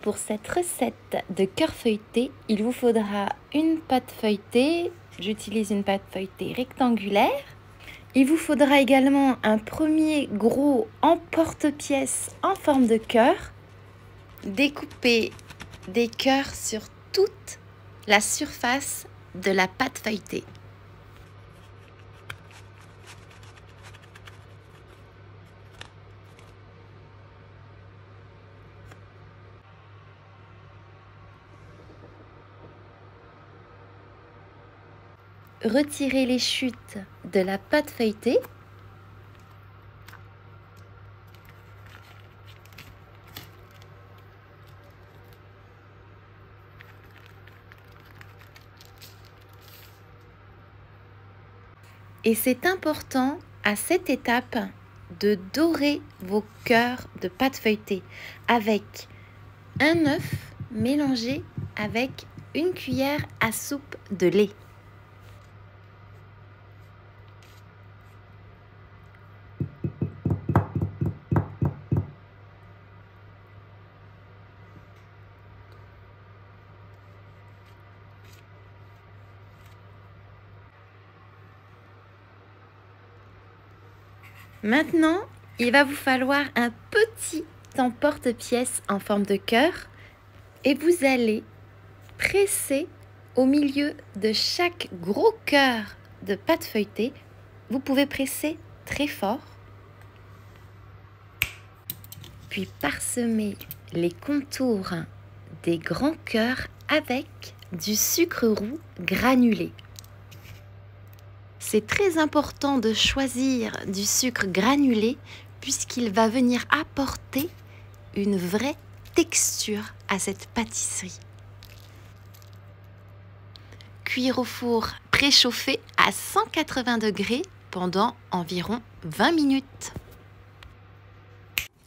pour cette recette de cœur feuilleté, il vous faudra une pâte feuilletée. J'utilise une pâte feuilletée rectangulaire. Il vous faudra également un premier gros emporte-pièce en forme de cœur. Découpez des cœurs sur toute la surface de la pâte feuilletée. Retirez les chutes de la pâte feuilletée. Et c'est important à cette étape de dorer vos cœurs de pâte feuilletée avec un œuf mélangé avec une cuillère à soupe de lait. Maintenant, il va vous falloir un petit emporte-pièce en forme de cœur et vous allez presser au milieu de chaque gros cœur de pâte feuilletée. Vous pouvez presser très fort, puis parsemer les contours des grands cœurs avec du sucre roux granulé. C'est très important de choisir du sucre granulé puisqu'il va venir apporter une vraie texture à cette pâtisserie. Cuire au four préchauffé à 180 degrés pendant environ 20 minutes.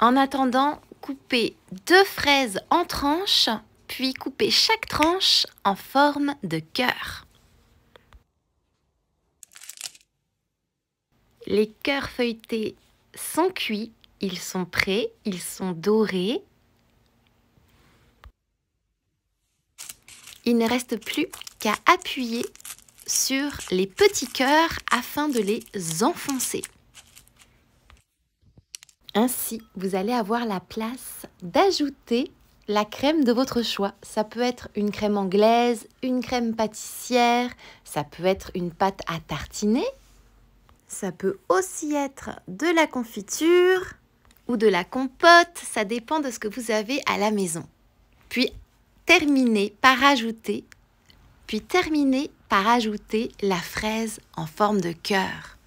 En attendant, coupez 2 fraises en tranches, puis coupez chaque tranche en forme de cœur. Les cœurs feuilletés sont cuits, ils sont prêts, ils sont dorés. Il ne reste plus qu'à appuyer sur les petits cœurs afin de les enfoncer. Ainsi, vous allez avoir la place d'ajouter la crème de votre choix. Ça peut être une crème anglaise, une crème pâtissière, ça peut être une pâte à tartiner. Ça peut aussi être de la confiture ou de la compote, ça dépend de ce que vous avez à la maison. Puis terminez par ajouter la fraise en forme de cœur.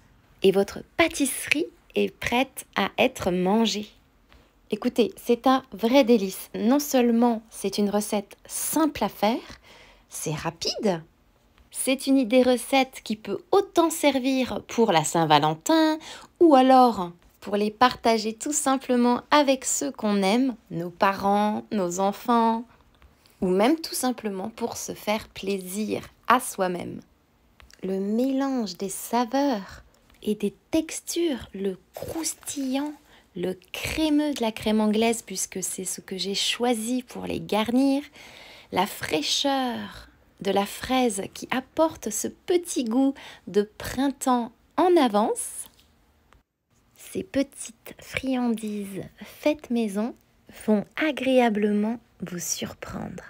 Et votre pâtisserie est prête à être mangée. Écoutez, c'est un vrai délice. Non seulement c'est une recette simple à faire, c'est rapide. C'est une idée recette qui peut autant servir pour la Saint-Valentin ou alors pour les partager tout simplement avec ceux qu'on aime, nos parents, nos enfants, ou même tout simplement pour se faire plaisir à soi-même. Le mélange des saveurs et des textures, le croustillant, le crémeux de la crème anglaise puisque c'est ce que j'ai choisi pour les garnir, la fraîcheur de la fraise qui apporte ce petit goût de printemps en avance. Ces petites friandises faites maison vont agréablement vous surprendre.